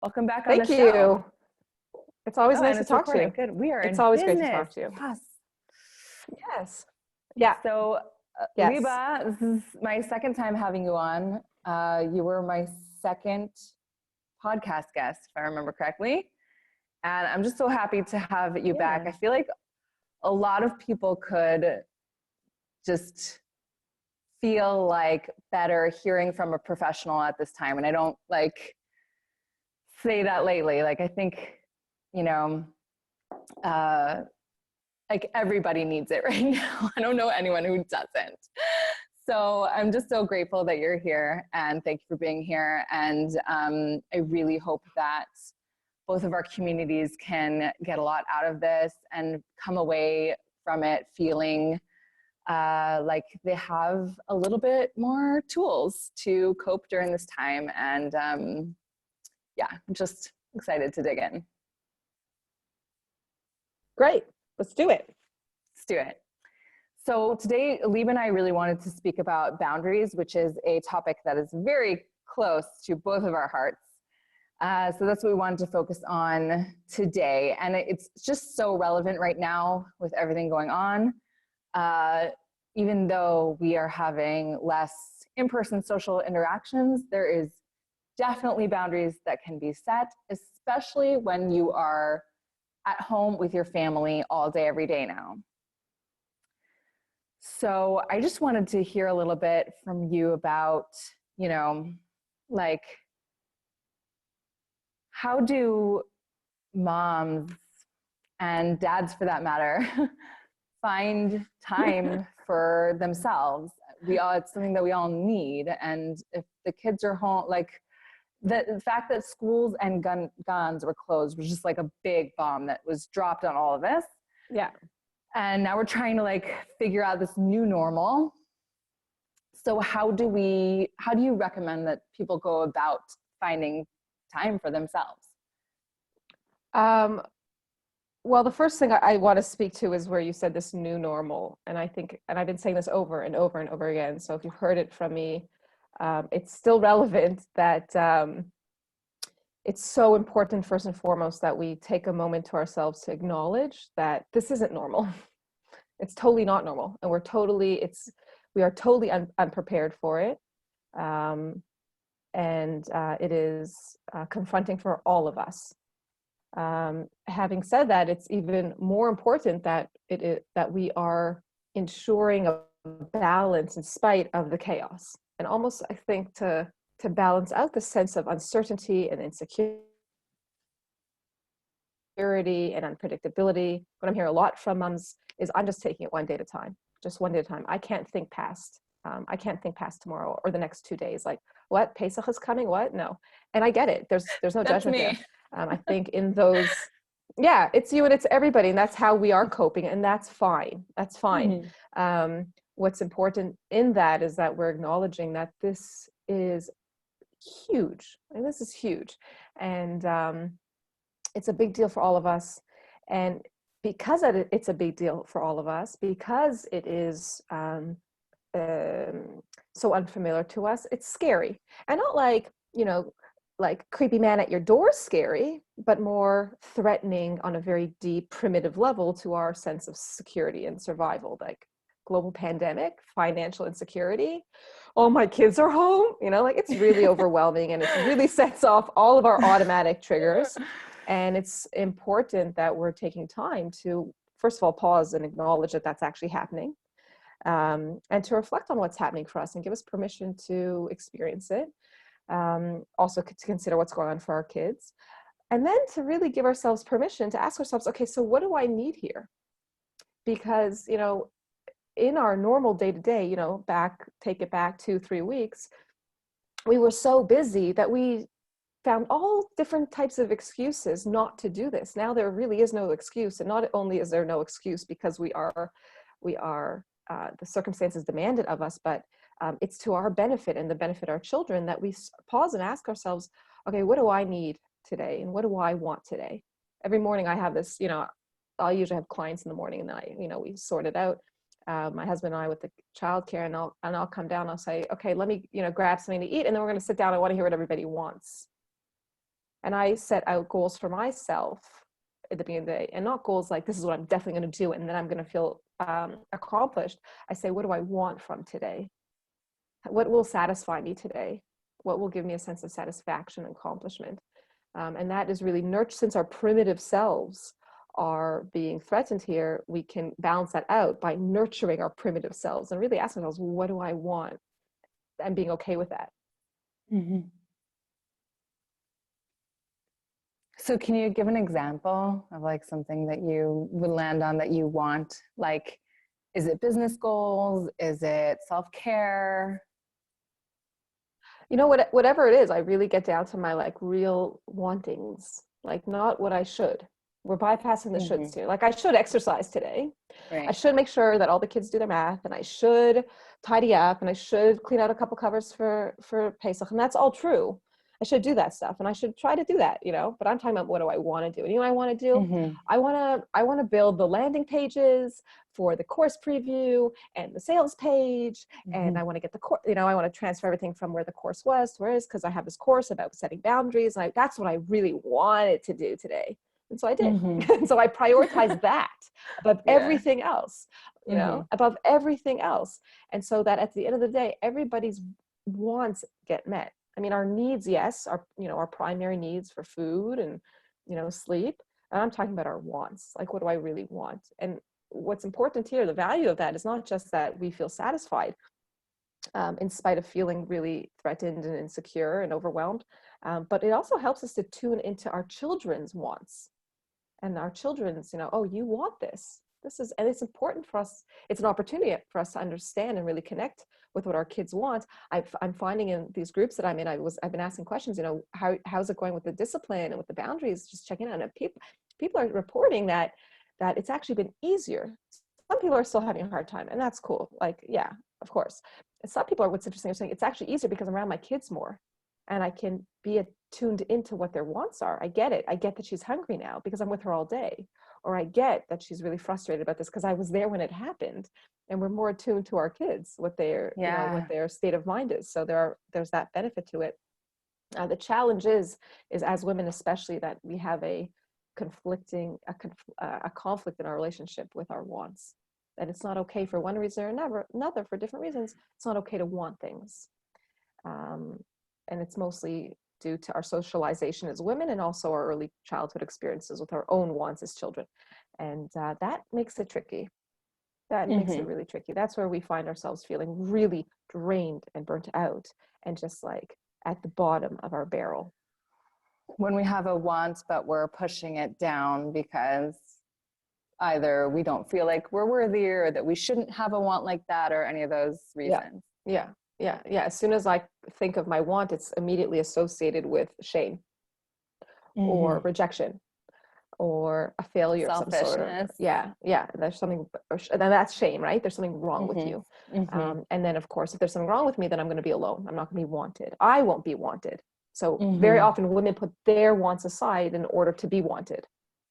Welcome back on the Thank show. you. It's always Oh, nice and to it's talk to recording. you. Good. We are It's in always great to business. talk to you. Yes. Yes. Yeah. So, Yes. Liba, this is my second time having you on. You were my second podcast guest, if I remember correctly. And I'm just so happy to have you back. I feel like a lot of people could just feel like better hearing from a professional at this time. And I don't say that lately. I think, you know, everybody needs it right now. I don't know anyone who doesn't. So I'm just so grateful that you're here, and thank you for being here. And I really hope that both of our communities can get a lot out of this and come away from it feeling like they have a little bit more tools to cope during this time. And yeah, I'm just excited to dig in. Great. Let's do it. Let's do it. So today, Lieb and I really wanted to speak about boundaries, which is a topic that is very close to both of our hearts. So that's what we wanted to focus on today. And it's just so relevant right now with everything going on. Even though we are having less in-person social interactions, there is definitely boundaries that can be set, especially when you are at home with your family all day, every day now. So I just wanted to hear a little bit from you about, how do moms and dads, for that matter, find time for themselves? It's something that we all need. And if the kids are home, the fact that schools and guns were closed was just like a big bomb that was dropped on all of us. Yeah. And now we're trying to figure out this new normal. So how do you recommend that people go about finding time for themselves? Well, the first thing I want to speak to is where you said this new normal. And I think, and I've been saying this over and over and over again. So if you've heard it from me, it's still relevant that it's so important, first and foremost, that we take a moment to ourselves to acknowledge that this isn't normal. It's totally not normal. And we are totally unprepared for it. And it is confronting for all of us. Having said that, it's even more important that that we are ensuring a balance in spite of the chaos, and almost, I think, to balance out the sense of uncertainty and insecurity and unpredictability. What I'm hearing a lot from moms is, I'm just taking it one day at a time, just one day at a time. I can't think past tomorrow or the next 2 days. Like, what? Pesach is coming? What? No. And I get it. There's no judgment there. I think in those, yeah, it's you and it's everybody, and that's how we are coping, and that's fine. That's fine. Mm-hmm. What's important in that is that we're acknowledging that this is huge. And this is huge. And it's a big deal for all of us. And because it's a big deal for all of us, because it is so unfamiliar to us, it's scary. And not like creepy man at your door scary, but more threatening on a very deep, primitive level to our sense of security and survival, like global pandemic, financial insecurity. Oh, my kids are home, it's really overwhelming, and it really sets off all of our automatic triggers. And it's important that we're taking time to, first of all, pause and acknowledge that that's actually happening. And to reflect on what's happening for us and give us permission to experience it. Also to consider what's going on for our kids. And then to really give ourselves permission to ask ourselves, okay, so what do I need here? Because, in our normal day-to-day, take it back 2-3 weeks, we were so busy that we found all different types of excuses not to do this. Now there really is no excuse. And not only is there no excuse because we are the circumstances demanded of us, but it's to our benefit and the benefit of our children that we pause and ask ourselves, okay, what do I need today? And what do I want today? Every morning I have this, I'll usually have clients in the morning, and we sort it out. My husband and I with the childcare, and I'll come down, I'll say, okay, let me, grab something to eat. And then we're going to sit down. I want to hear what everybody wants. And I set out goals for myself at the beginning of the day, and not goals like, this is what I'm definitely going to do and then I'm going to feel accomplished. I say, what do I want from today? What will satisfy me today? What will give me a sense of satisfaction and accomplishment? And that is really nurtured. Since our primitive selves are being threatened here, we can balance that out by nurturing our primitive selves and really asking ourselves, what do I want? And being okay with that. Mm-hmm. So can you give an example of like something that you would land on that you want? Like, is it business goals? Is it self-care? You know, whatever it is, I really get down to my like real wantings, like not what I should. We're bypassing the shoulds here. Like, I should exercise today. Right. I should make sure that all the kids do their math, and I should tidy up, and I should clean out a couple covers for Pesach. And that's all true. I should do that stuff, and I should try to do that, you know, but I'm talking about, what do I want to do? And you know what I want to do? Mm-hmm. I want to build the landing pages for the course preview and the sales page. Mm-hmm. And I want to get the course, you know, I want to transfer everything from where the course was to where it is, because I have this course about setting boundaries. And that's what I really wanted to do today. And so I did. Mm-hmm. So I prioritized that above everything else, you know, above everything else. And so that at the end of the day, everybody's wants get met. I mean, our needs, yes, our primary needs for food and, you know, sleep. And I'm talking about our wants. Like, what do I really want? And what's important here, the value of that is not just that we feel satisfied, in spite of feeling really threatened and insecure and overwhelmed, but it also helps us to tune into our children's wants. And our children's, you know, oh, you want this. And it's important for us. It's an opportunity for us to understand and really connect with what our kids want. I'm finding in these groups that I'm in, I've been asking questions, you know, how's it going with the discipline and with the boundaries, just checking out. And people are reporting that it's actually been easier. Some people are still having a hard time, and that's cool. Like, yeah, of course. And some people what's interesting, are saying it's actually easier because I'm around my kids more, and I can be tuned into what their wants are. I get it. I get that she's hungry now because I'm with her all day. Or I get that she's really frustrated about this because I was there when it happened. And we're more attuned to our kids, what their, you know, what their state of mind is. So there's that benefit to it. The challenge is as women, especially, that we have a conflict in our relationship with our wants. That it's not okay for one reason or another for different reasons. It's not okay to want things. And it's mostly due to our socialization as women, and also our early childhood experiences with our own wants as children. And that makes it tricky. That makes it really tricky. That's where we find ourselves feeling really drained and burnt out, and just like at the bottom of our barrel. When we have a want, but we're pushing it down because either we don't feel like we're worthy, or that we shouldn't have a want like that, or any of those reasons. Yeah. As soon as I think of my want, it's immediately associated with shame or rejection or a failure of some sort. Yeah. There's something, and that's shame, right? There's something wrong with you. And then, of course, if there's something wrong with me, then I'm going to be alone. I'm not going to be wanted. I won't be wanted. So very often women put their wants aside in order to be wanted.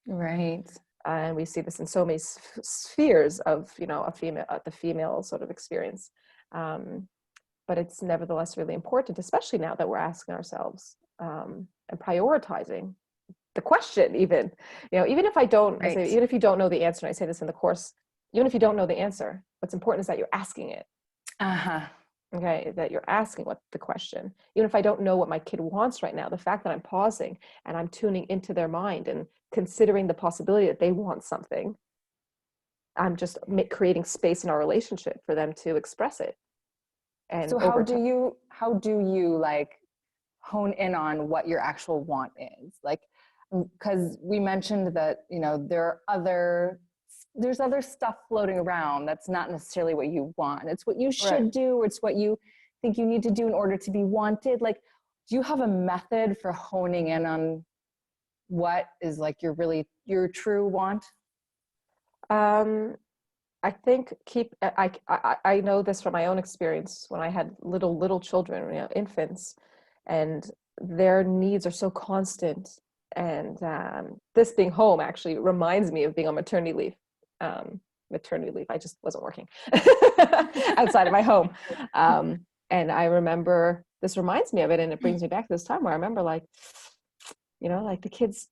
Right. And we see this in so many spheres of, you know, the female sort of experience. But it's nevertheless really important, especially now that we're asking ourselves and prioritizing the question. Even, you know, even if I don't, I say, even if you don't know the answer, and I say this in the course, even if you don't know the answer, what's important is that you're asking it. Okay, that you're asking what the question. Even if I don't know what my kid wants right now, the fact that I'm pausing and I'm tuning into their mind and considering the possibility that they want something, I'm just creating space in our relationship for them to express it. And so how do you like hone in on what your actual want is? Like, because we mentioned that, you know, there's other stuff floating around that's not necessarily what you want. It's what you should do, or it's what you think you need to do in order to be wanted. Like, do you have a method for honing in on what is like your true want? I think I know this from my own experience when I had little children, you know, infants, and their needs are so constant. And this being home actually reminds me of being on maternity leave. I just wasn't working outside of my home. And I remember, this reminds me of it, and it brings me back to this time where I remember, like, Like the kids,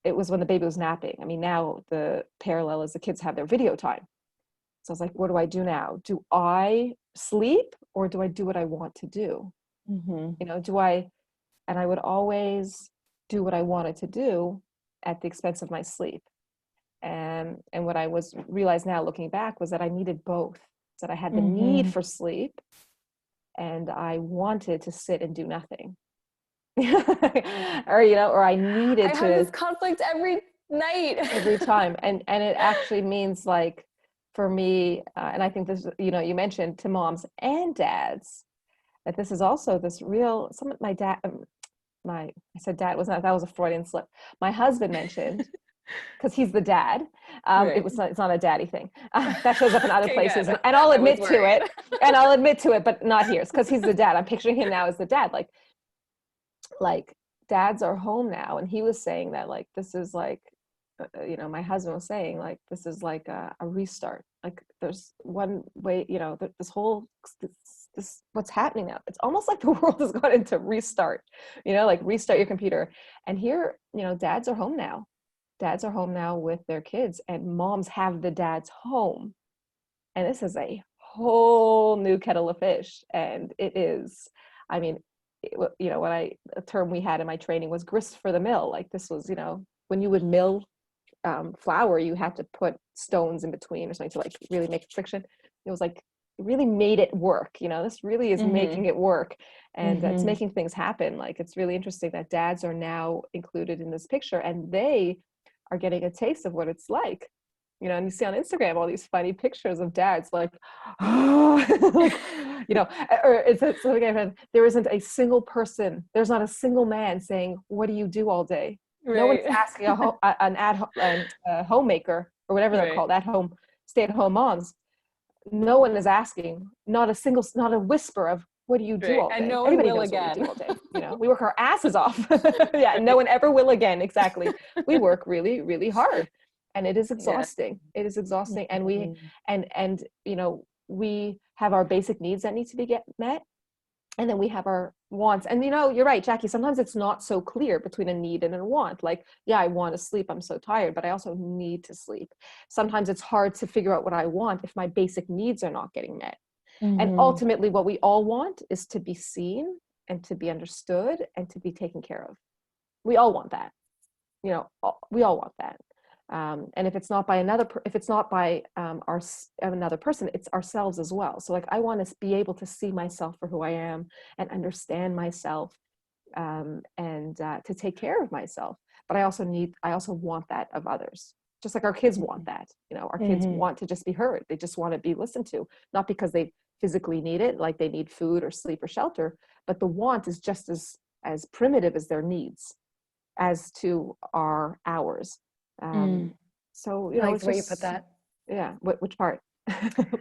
it was when the baby was napping. I mean, now the parallel is the kids have their video time. So I was like, what do I do now? Do I sleep or do I do what I want to do? And I would always do what I wanted to do at the expense of my sleep. And what I was realized now looking back was that I needed both. That I had the need for sleep and I wanted to sit and do nothing. or I needed I to have this conflict every night. every time. And it actually means like for me, and I think this, you mentioned to moms and dads, that this is also this real, my dad, I said dad, that was a Freudian slip. My husband mentioned, because he's the dad. Right. It's not a daddy thing. That shows up in other Okay, places. good. And I'll admit to it. And I'll admit to it, but not here. It's because he's the dad. I'm picturing him now as the dad. Like dads are home now. And he was saying that like, this is like, my husband was saying like, this is like a restart. Like there's one way, this what's happening now. It's almost like the world has gone into restart, like restart your computer. And here, dads are home now. Dads are home now with their kids, and moms have the dads home. And this is a whole new kettle of fish. And it is, I mean, a term we had in my training was grist for the mill. Like this was, when you would mill flour, you had to put stones in between or something to like really make friction. It was like, it really made it work. This really is making it work. And it's making things happen. Like, it's really interesting that dads are now included in this picture, and they are getting a taste of what it's like. And you see on Instagram all these funny pictures of dads like, like, or it's something I've had, there isn't a single person, there's not a single man saying, what do you do all day? Right. No one's asking a homemaker or whatever they're called, at-home, stay-at-home moms. No one is asking, not a whisper of, what do you do all day? And no one Everybody will knows again. what we do all day. We work our asses off. Yeah, no one ever will again. Exactly. We work really, really hard, and it is exhausting. It is exhausting, and we we have our basic needs that need to be met, and then we have our wants. And you're right, Jackie, sometimes it's not so clear between a need and a want. Like, yeah, I want to sleep, I'm so tired, but I also need to sleep. Sometimes it's hard to figure out what I want if my basic needs are not getting met. And ultimately what we all want is to be seen and to be understood and to be taken care of. We all want that. We all want that. And if it's not by another person, it's ourselves as well. So like, I want to be able to see myself for who I am and understand myself, and to take care of myself. But I also want that of others. Just like our kids want that. Our kids want to just be heard. They just want to be listened to, not because they physically need it, like they need food or sleep or shelter, but the want is just as primitive as their needs, as to ours. So I like it's the way you put that. Yeah. Which part?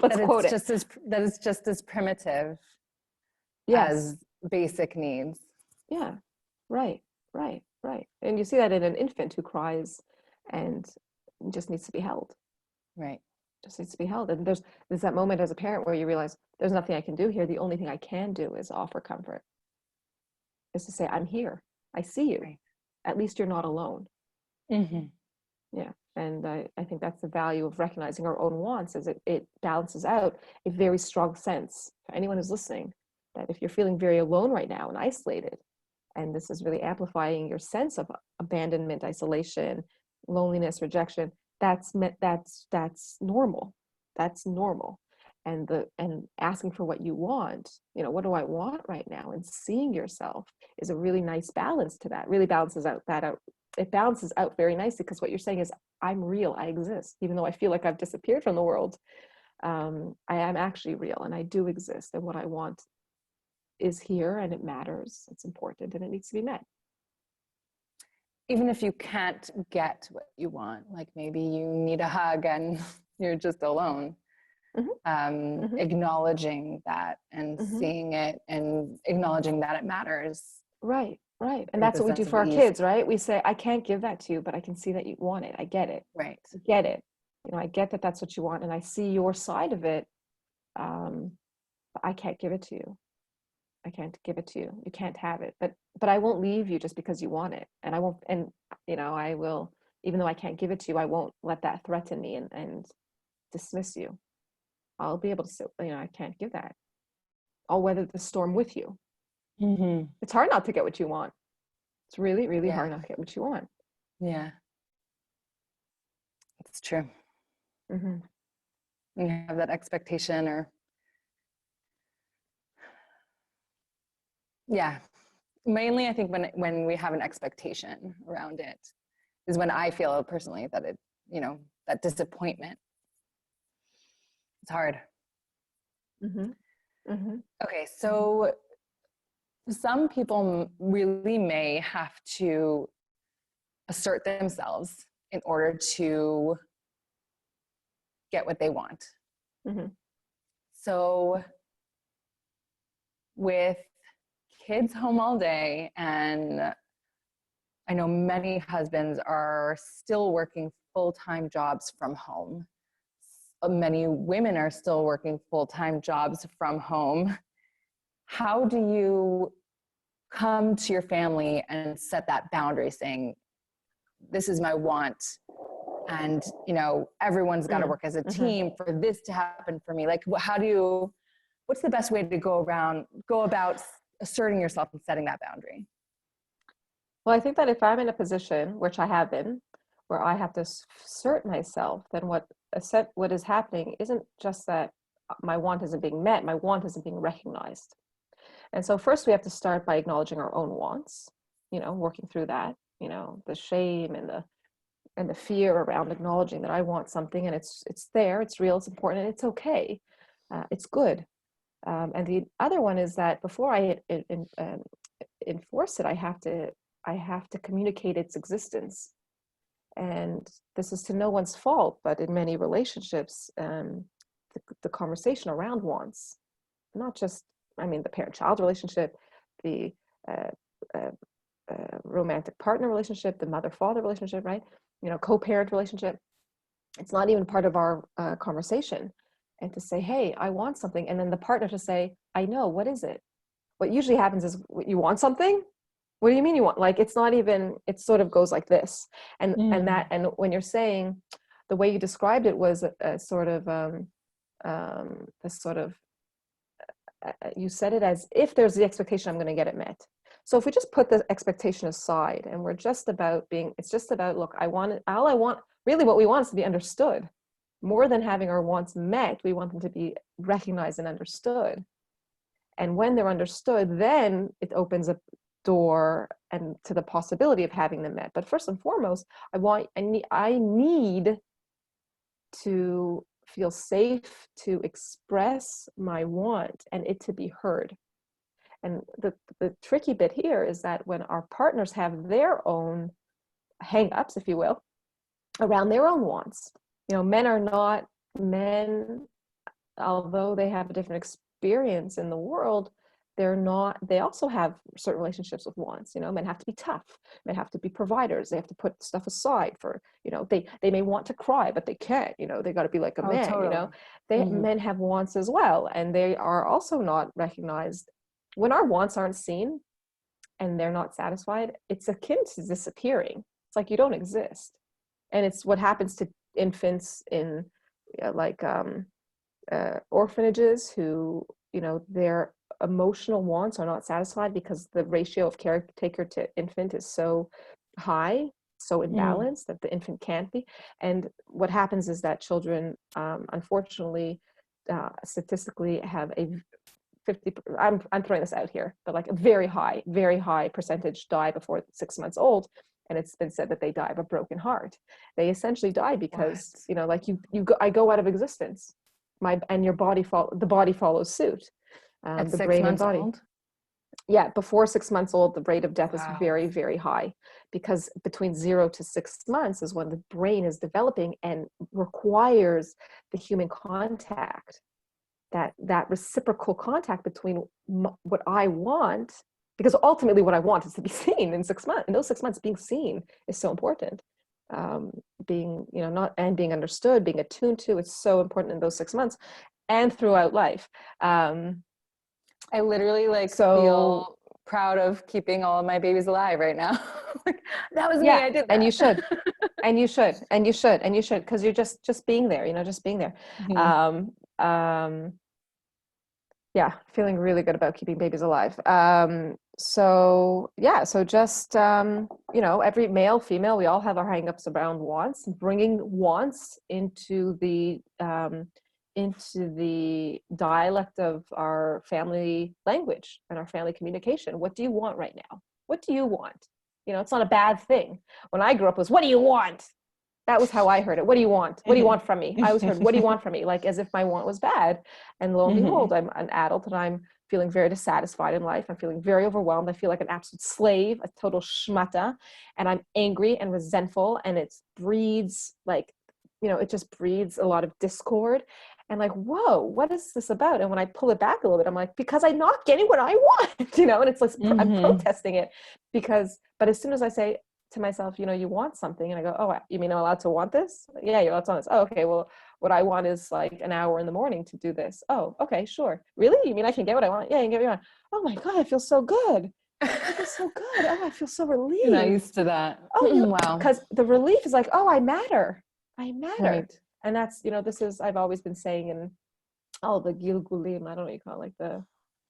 Let's quote it. That it's just as primitive as basic needs. Yeah. Right. And you see that in an infant who cries and just needs to be held. Right. Just needs to be held. And there's that moment as a parent where you realize there's nothing I can do here. The only thing I can do is offer comfort. Is to say, I'm here. I see you. Right. At least you're not alone. Yeah. And I think that's the value of recognizing our own wants, is it balances out a very strong sense for anyone who's listening, that if you're feeling very alone right now and isolated, and this is really amplifying your sense of abandonment, isolation, loneliness, rejection, that's normal. That's normal. And asking for what you want, what do I want right now? And seeing yourself is a really nice balance to that. Really balances out that out. It balances out very nicely, because what you're saying is, I'm real, I exist. Even though I feel like I've disappeared from the world, I am actually real and I do exist. And what I want is here, and it matters, it's important, and it needs to be met. Even if you can't get what you want, like maybe you need a hug and you're just alone. Acknowledging that and seeing it and acknowledging that it matters. Right. And that's what we do for our kids, right? We say, I can't give that to you, but I can see that you want it. I get it. Right. I get it. I get that that's what you want, and I see your side of it. But I can't give it to you. I can't give it to you. You can't have it. But I won't leave you just because you want it. And I won't, and I will, even though I can't give it to you, I won't let that threaten me and dismiss you. I'll be able to say, I can't give that. I'll weather the storm with you. Mm-hmm. It's hard not to get what you want. It's really, really Yeah. hard not to get what you want. Yeah. It's true. Mm-hmm. You have that expectation, or yeah, mainly I think when we have an expectation around it is when I feel personally that it, that disappointment. It's hard. Mm-hmm. Mm-hmm. Okay, so some people really may have to assert themselves in order to get what they want. Mm-hmm. So with kids home all day, and I know many husbands are still working full-time jobs from home. Many women are still working full-time jobs from home. How do you come to your family and set that boundary saying, this is my want, and everyone's got to work as a Mm-hmm. team for this to happen for me? Like, what's the best way to go about asserting yourself and setting that boundary? Well, I think that if I'm in a position, which I have been, where I have to assert myself, then what is happening isn't just that my want isn't being met, my want isn't being recognized. And so first we have to start by acknowledging our own wants, working through that, the shame and the fear around acknowledging that I want something, and it's there, it's real, it's important, and it's okay. It's good. And the other one is that before I enforce it, I have to communicate its existence. And this is to no one's fault, but in many relationships, the conversation around wants, not just, the parent-child relationship, the uh, uh, romantic partner relationship, the mother-father relationship, right? Co-parent relationship. It's not even part of our conversation. And to say, hey, I want something. And then the partner to say, I know, what is it? What usually happens is, you want something? What do you mean you want? Like, it's not even, it sort of goes like this. And when you're saying, the way you described it was a sort of, you said it as if there's the expectation I'm going to get it met. So if we just put the expectation aside and we're just about it's just about, look, all I want, really what we want is to be understood. More than having our wants met, we want them to be recognized and understood. And when they're understood, then it opens a door and to the possibility of having them met. But first and foremost, I need to feel safe to express my want and it to be heard. And the tricky bit here is that when our partners have their own hang-ups, if you will, around their own wants, men are not men, although they have a different experience in the world, they also have certain relationships with wants. Men have to be tough, men have to be providers, they have to put stuff aside for, they may want to cry, but they can't, they got to be like a man. Totally. Men have wants as well, and they are also not recognized. When our wants aren't seen and they're not satisfied, it's akin to disappearing. It's like you don't exist. And it's what happens to infants in orphanages who, their emotional wants are not satisfied because the ratio of caretaker to infant is so high, so imbalanced that the infant can't be. And what happens is that children, unfortunately, statistically have a 50, I'm throwing this out here, but like a very high percentage die before 6 months old. And it's been said that they die of a broken heart. They essentially die because, I go out of existence. The body follows suit. At The 6 brain and months body. old? Yeah, before 6 months old, the rate of death is Wow. very, very high, because between 0 to 6 months is when the brain is developing and requires the human contact, that reciprocal contact between what I want, because ultimately what I want is to be seen in 6 months. In those 6 months, being seen is so important. Being, not, and being understood, being attuned to, it's so important in those 6 months and throughout life. I literally like So feel proud of keeping all of my babies alive right now. Like, that was me. yeah, I did and that. you should, and you should, and you should, and you should, because you're just being there, just being there. Mhm. Um, um, yeah, feeling really good about keeping babies alive. So yeah, so just every male, female, we all have our hangups around wants. Bringing wants into the dialect of our family language and our family communication. What do you want right now? What do you want? It's not a bad thing. When I grew up, it was, what do you want? That was how I heard it. What do you want? What do you want from me? I was heard, what do you want from me? Like as if my want was bad. And lo and behold, Mhm. I'm an adult and I'm feeling very dissatisfied in life. I'm feeling very overwhelmed. I feel like an absolute slave, a total schmata. And I'm angry and resentful. And it breeds it just breeds a lot of discord. And like, whoa, what is this about? And when I pull it back a little bit, I'm like, because I'm not getting what I want, and it's like I'm Mhm. protesting it but as soon as I say, to myself, you want something, and I go, oh, you mean I'm allowed to want this? Yeah, you're allowed to want this. Oh, okay, well, what I want is like an hour in the morning to do this. Oh, okay, sure. Really? You mean I can get what I want? Yeah, you can get what you want. Oh my God, I feel so good. I feel so good. Oh, I feel so You're not relieved. used to that. Oh, Wow. because the relief is like, oh, I matter. I matter. Right. And that's, this is, I've always been saying in all the gilgulim, I don't know what you call it, like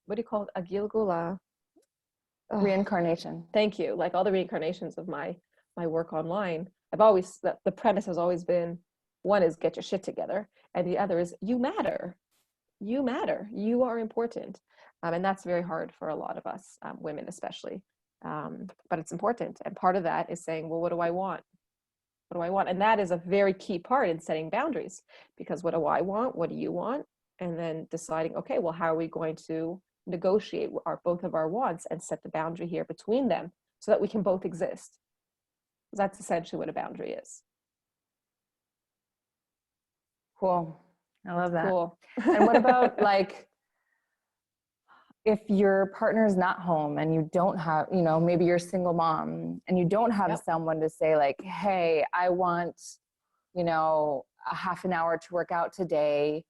what do you call it? A gilgula. Oh, Reincarnation. thank you. Like all the reincarnations of my work online, the premise has always been, one is get your shit together, and the other is you matter. You matter. You are important, and that's very hard for a lot of us, women especially. But it's important, and part of that is saying, well, what do I want? What do I want? And that is a very key part in setting boundaries, because what do I want? What do you want? And then deciding, okay, well, how are we going to negotiate both of our wants and set the boundary here between them so that we can both exist? That's essentially what a boundary is. Cool. I love that. Cool. And what about like if your partner is not home and you don't have, maybe you're a single mom and you don't have Yep. someone to say like, hey, I want, a half an hour to work out today,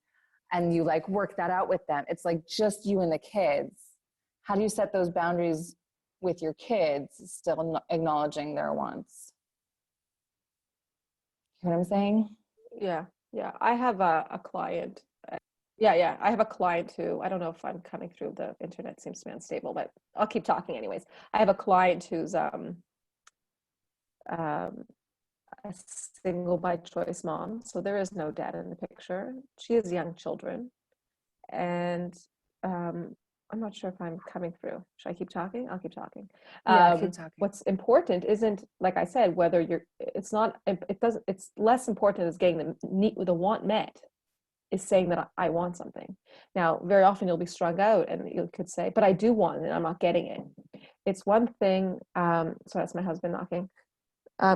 and you like work that out with them. It's like just you and the kids. How do you set those boundaries with your kids, still acknowledging their wants? You know what I'm saying? Yeah. Yeah. I have a client. Yeah. I have a client who, I don't know if I'm coming through, the internet seems to be unstable, but I'll keep talking anyways. I have a client who's um, a single by choice mom. So there is no dad in the picture. She has young children. And um, I'm not sure if I'm coming through. Should I keep talking? I'll keep talking. Yeah, keep talking. What's important isn't, like I said, whether it's not, it doesn't, it's less important as getting the want met, is saying that I want something. Now, very often you'll be strung out and you could say, but I do want it and I'm not getting it. It's one thing. So that's my husband knocking.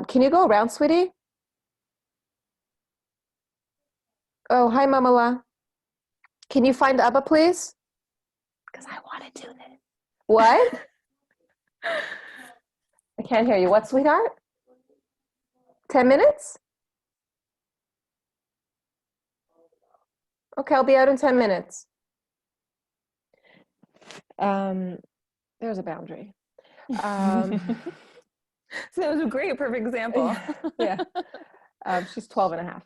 Can you go around, sweetie? Oh, hi, Mamala. Can you find Abba, please? Because I want to do this. What? I can't hear you. What, sweetheart? 10 minutes? Okay, I'll be out in 10 minutes. There's a boundary. So that was a great, perfect example. Yeah. She's 12 and a half.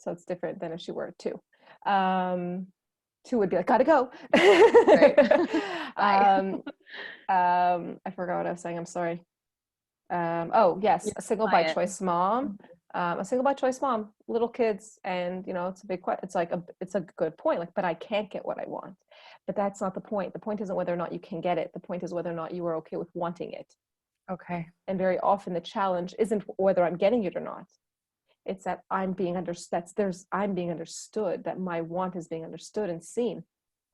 So it's different than if she were 2. 2 would be like, gotta go. Right. I forgot what I was saying. I'm sorry. Oh yes, Your a single by client. choice mom. A single by choice mom, little kids, and it's a big question. It's a good point. Like, but I can't get what I want. But that's not the point. The point isn't whether or not you can get it. The point is whether or not you are okay with wanting it. Okay. And very often the challenge isn't whether I'm getting it or not. It's that I'm being understood. I'm being understood. That my want is being understood and seen.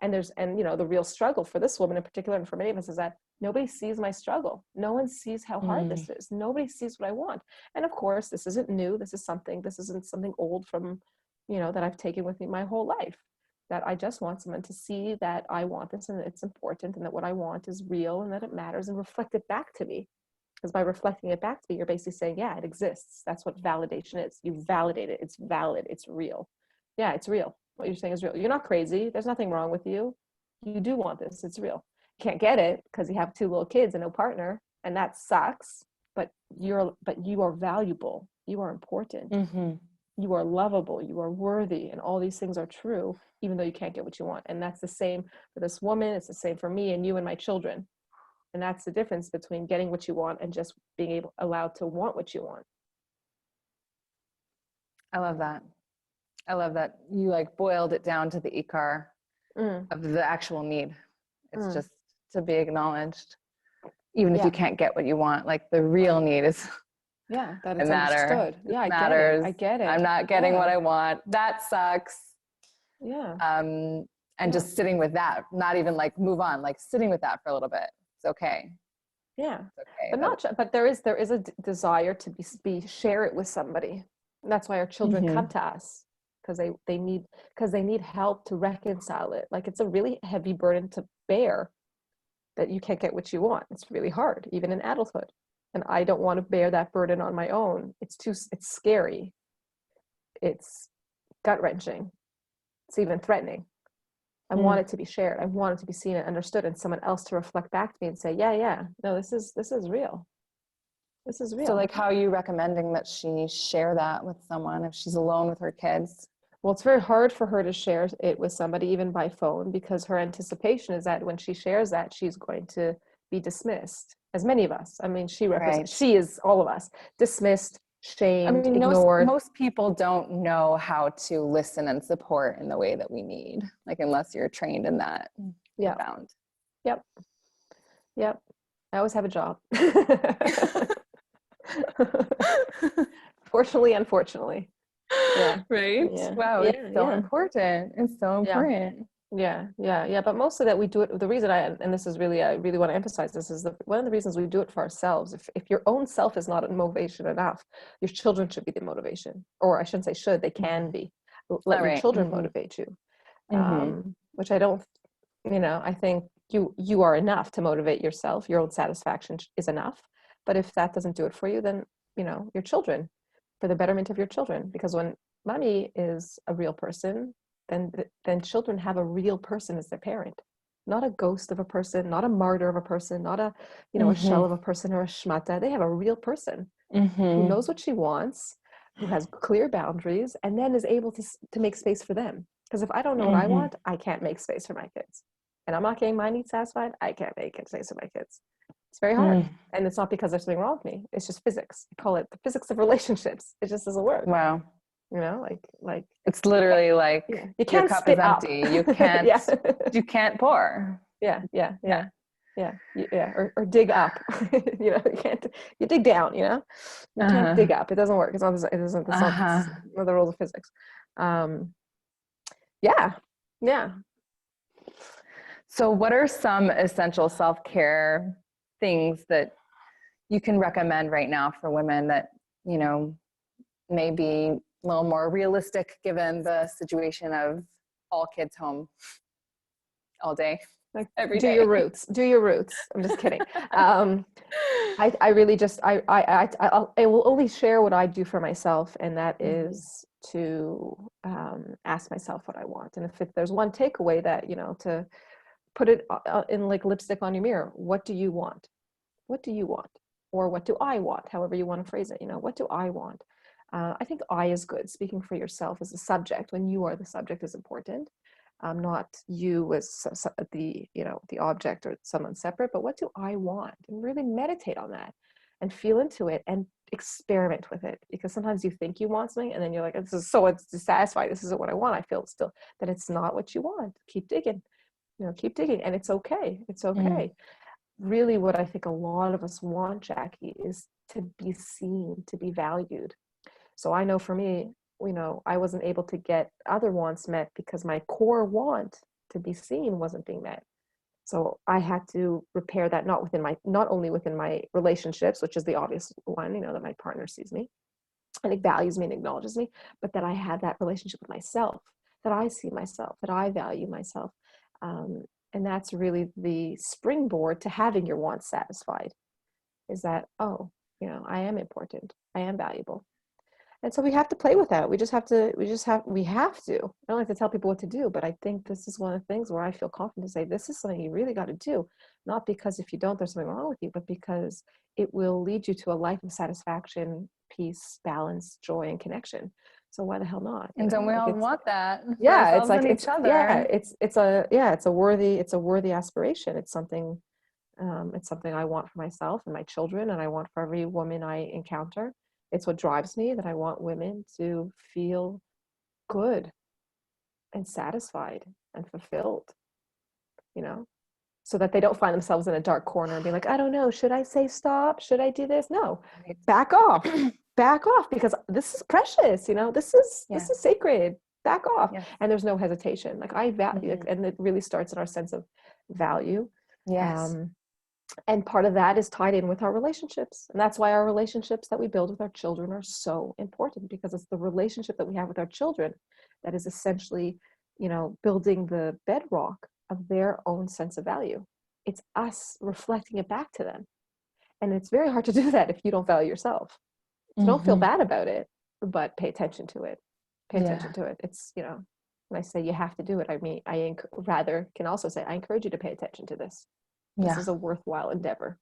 And the real struggle for this woman in particular, and for many of us, is that nobody sees my struggle. No one sees how hard this is. Nobody sees what I want. And of course, this isn't new. This isn't something old from, that I've taken with me my whole life. That I just want someone to see that I want this and it's important and that what I want is real and that it matters, and reflect it back to me. Because by reflecting it back to me, you're basically saying, yeah, it exists. That's what validation is. You validate it. It's valid. It's real. Yeah, it's real. What you're saying is real. You're not crazy. There's nothing wrong with you. You do want this. It's real. You can't get it because you have 2 little kids and no partner, and that sucks. But you are valuable. You are important. Mm-hmm. You are lovable. You are worthy, and all these things are true, even though you can't get what you want. And that's the same for this woman. It's the same for me and you and my children. And that's the difference between getting what you want and just being allowed to want what you want. I love that. I love that you like boiled it down to the ikar of the actual need. It's just to be acknowledged, even if you can't get what you want. Like the real need is that it's understood. Yeah, I matters. get it. I get it. I'm not getting what I want. That sucks. Yeah. And just sitting with that, not even like move on, like sitting with that for a little bit. It's okay. Yeah. It's okay. But not. But there is a desire to be share it with somebody. And that's why our children come to us, because they need help to reconcile it. Like it's a really heavy burden to bear, that you can't get what you want. It's really hard, even in adulthood. And I don't want to bear that burden on my own. It's scary. It's gut-wrenching. It's even threatening. I want it to be shared. I want it to be seen and understood, and someone else to reflect back to me and say, yeah, no, this is real. This is real. So like, how are you recommending that she share that with someone if she's alone with her kids? Well, it's very hard for her to share it with somebody, even by phone, because her anticipation is that when she shares that, she's going to be dismissed, as many of us. I mean, she is all of us, dismississed, shamed, ignored. Most people don't know how to listen and support in the way that we need, like unless you're trained in that. Yeah. Found. Yep. I always have a job. Fortunately, unfortunately. Yeah. Right. Yeah. Wow. Yeah, it's so important. It's so important. Yeah. But mostly that we do it. The reason and this is really, I really want to emphasize this, is one of the reasons we do it for ourselves. If your own self is not motivation enough, your children should be the motivation. Or I shouldn't say should, they can be. Let your children motivate you. Which I don't, I think you are enough to motivate yourself. Your own satisfaction is enough. But if that doesn't do it for you, then, your children, for the betterment of your children. Because when mommy is a real person, then children have a real person as their parent, not a ghost of a person, not a martyr of a person, not a, a shell of a person or a shmata. They have a real person who knows what she wants, who has clear boundaries, and then is able to make space for them. Because if I don't know what I want, I can't make space for my kids. And I'm not getting my needs satisfied, I can't make space for my kids. It's very hard. And it's not because there's something wrong with me. It's just physics. I call it the physics of relationships. It just doesn't work. Wow. Like it's literally like you can't your cup spit is empty. Up. You can't you can't pour. Yeah. Or dig up. You can't. You dig down. You can't dig up. It doesn't work. It's not. It doesn't. It's not one of the rules of physics. Yeah. So, what are some essential self-care things that you can recommend right now for women that may be a little more realistic given the situation of all kids home all day, like every day? Do your roots. I'm just kidding. I really just I will only share what I do for myself, and that is to ask myself what I want. And if there's one takeaway that to put it in like lipstick on your mirror, what do you want? What do you want? Or what do I want? However you want to phrase it. What do I want? I think I is good. Speaking for yourself as a subject, when you are the subject, is important. Not you as the object or someone separate, but what do I want? And really meditate on that and feel into it and experiment with it. Because sometimes you think you want something and then you're like, this is so dissatisfied. This isn't what I want. I feel still that it's not what you want. Keep digging, keep digging. And it's okay. It's okay. Really what I think a lot of us want, Jackie, is to be seen, to be valued. So I know for me, I wasn't able to get other wants met because my core want to be seen wasn't being met. So I had to repair that, not only within my relationships, which is the obvious one, that my partner sees me and it values me and acknowledges me, but that I had that relationship with myself, that I see myself, that I value myself. And that's really the springboard to having your wants satisfied, is that, I am important. I am valuable. And so we have to play with that. We have to. I don't like to tell people what to do, but I think this is one of the things where I feel confident to say, this is something you really got to do. Not because if you don't, there's something wrong with you, but because it will lead you to a life of satisfaction, peace, balance, joy, and connection. So why the hell not? And don't we Like, all it's, want that for yeah, it's ourselves like, and each yeah, other? it's a worthy aspiration. It's something I want for myself and my children, and I want for every woman I encounter. It's what drives me, that I want women to feel good and satisfied and fulfilled, so that they don't find themselves in a dark corner and be like, I don't know, should I say stop? Should I do this? No, Right. back off, back off, because this is precious, this is sacred. Back off. Yes. And there's no hesitation. Like I value, Mm-hmm. and it really starts in our sense of value. Yes. And part of that is tied in with our relationships. And that's why our relationships that we build with our children are so important, because it's the relationship that we have with our children that is essentially, building the bedrock of their own sense of value. It's us reflecting it back to them. And it's very hard to do that if you don't value yourself. So don't feel Mm-hmm. bad about it, but pay attention to it. Pay Yeah. attention to it. It's, when I say you have to do it, I mean, I rather can also say, I encourage you to pay attention to this. This is a worthwhile endeavor.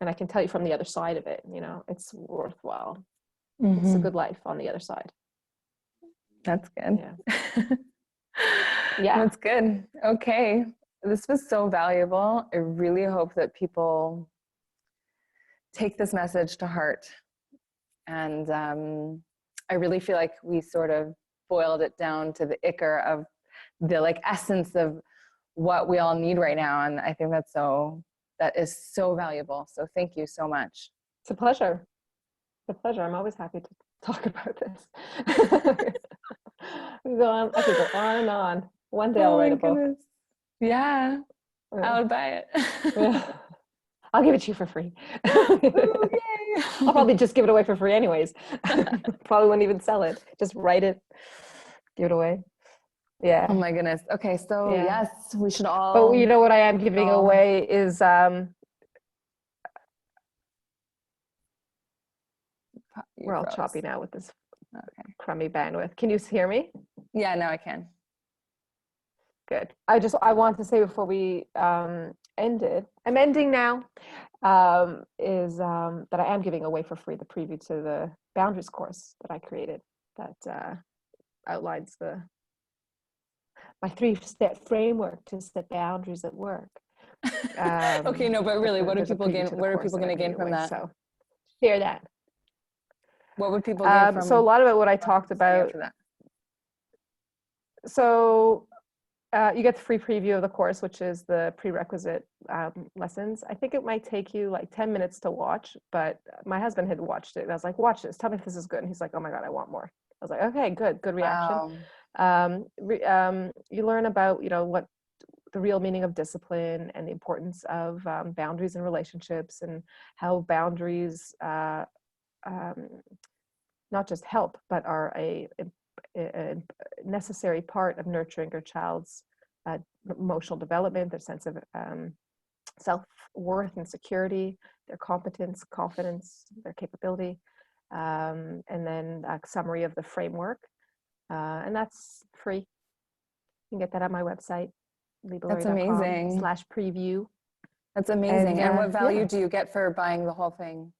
And I can tell you from the other side of it, it's worthwhile. Mm-hmm. It's a good life on the other side. That's good. Yeah. Yeah. That's good. Okay. This was so valuable. I really hope that people take this message to heart. And I really feel like we sort of boiled it down to the ichor of the essence of what we all need right now. And I think that is so valuable. So thank you so much. It's a pleasure. It's a pleasure. I'm always happy to talk about this. I could go on and on. One day I'll write a book. Goodness. Yeah. I would buy it. Yeah. I'll give it to you for free. Ooh, yay. I'll probably just give it away for free anyways. Probably wouldn't even sell it. Just write it, give it away. Yeah. Oh my goodness. Okay, so yes, we should all. But you know what I am giving away is we're all choppy now with this crummy bandwidth. Can you hear me? Yeah, now I can. Good. I want to say before we ended, I'm ending now, is that I am giving away for free the preview to the boundaries course that I created that outlines my 3-step framework to set boundaries at work. Okay, no, but really, what are people gain? What are people going to gain from that? So share that. What would people gain from? So a lot of it, what I talked about. So you get the free preview of the course, which is the prerequisite lessons. I think it might take you like 10 minutes to watch, but my husband had watched it. And I was like, watch this, tell me if this is good. And he's like, oh my God, I want more. I was like, okay, good reaction. Wow. You learn about, what the real meaning of discipline and the importance of boundaries in relationships, and how boundaries not just help, but are a necessary part of nurturing your child's emotional development, their sense of self-worth and security, their competence, confidence, their capability, and then a summary of the framework. And that's free. You can get that on my website, That's amazing. /preview. That's amazing. And what value do you get for buying the whole thing?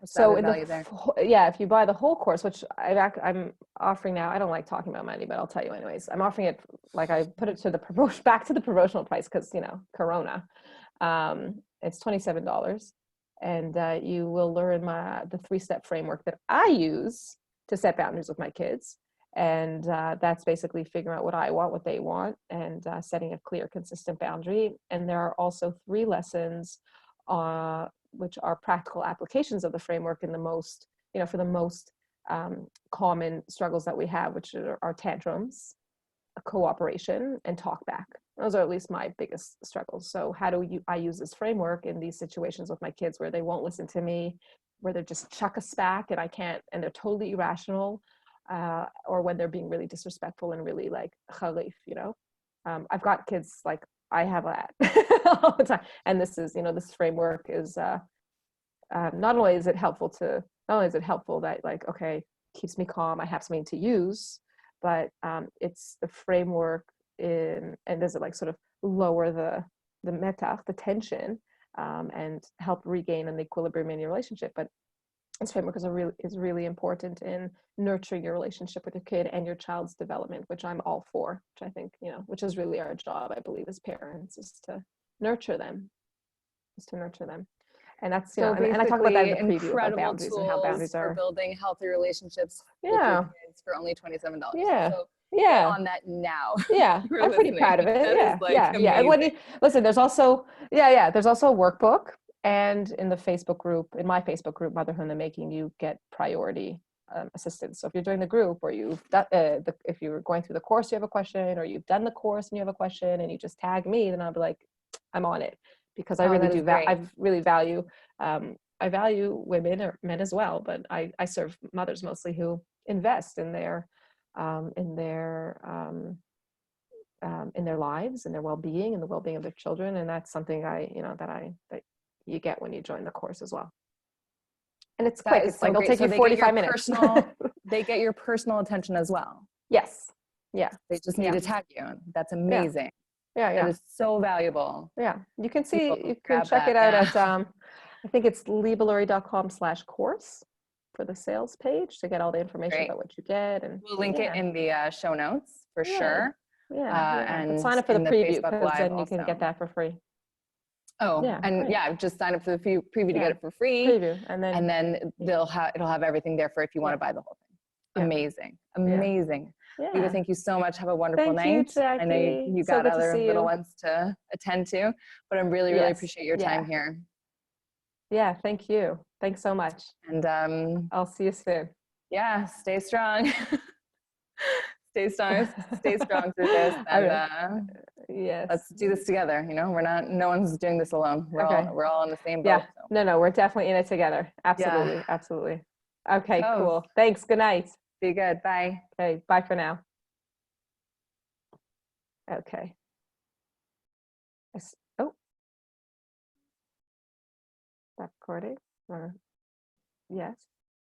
So if you buy the whole course, which I'm offering now, I don't like talking about money, but I'll tell you anyways. I'm offering it, like I put it to the back to the promotional price, because Corona. It's $27, and you will learn the 3-step framework that I use to set boundaries with my kids, and that's basically figuring out what I want, what they want, and setting a clear, consistent boundary. And there are also 3 lessons which are practical applications of the framework in the most, for the most common struggles that we have, which are tantrums, cooperation, and talk back. Those are at least my biggest struggles. So how do I use this framework in these situations with my kids where they won't listen to me, where they're just chuck us back and I can't, and they're totally irrational, or when they're being really disrespectful and really like khalif, I've got kids like I have that all the time. And this is, this framework is not only is it helpful that like, okay, keeps me calm. I have something to use, but it's the framework and does it like sort of lower the meta, the tension, and help regain an equilibrium in your relationship. But this framework is really important in nurturing your relationship with your kid and your child's development, which I'm all for, which I think, which is really our job, I believe, as parents, is to nurture them, And that's, so and I talk about that in the preview about incredible boundaries and how boundaries for are building healthy relationships with your kids for only $27. Yeah. So yeah. get on that now. Yeah, I'm pretty proud of it. That Yeah, is yeah. And when you amazing. listen, there's also there's also a workbook, and in the Facebook group, in my Facebook group, Motherhood in the Making, you get priority assistance. So if you're doing the group, or you've done, if you're going through the course, you have a question, or you've done the course and you have a question, and you just tag me, then I'll be like, I'm on it, because I really do. I really value. I value women or men as well, but I serve mothers mostly who invest in their lives and their well-being and the well-being of their children, and that's something that you get when you join the course as well. And it's quick. It's like it'll take you 45 minutes. They get your personal attention as well. Yes. Yeah. They just need to tag you. That's amazing. Yeah. That is so valuable. Yeah. You can check it out at I think it's lebaluri.com/course for the sales page to get all the information about what you get. And we'll link it in the show notes for sure. And but sign up for the preview, because then you can get that for free. Just sign up for the preview to get it for free. And then it'll have everything there for if you want to buy the whole thing. Amazing. Liba, thank you so much. Have a wonderful night. I know you got other little ones to attend to, but I really appreciate your time here. Yeah, thank you. Thanks so much. And I'll see you soon. Yeah, stay strong. Stay strong through this. And yes, let's do this together. No one's doing this alone. We're all in the same boat. Yeah. No, we're definitely in it together. Absolutely. Okay, cool. Thanks. Good night. Be good. Bye. Okay, bye for now. Okay. Oh. Stop recording. Yes.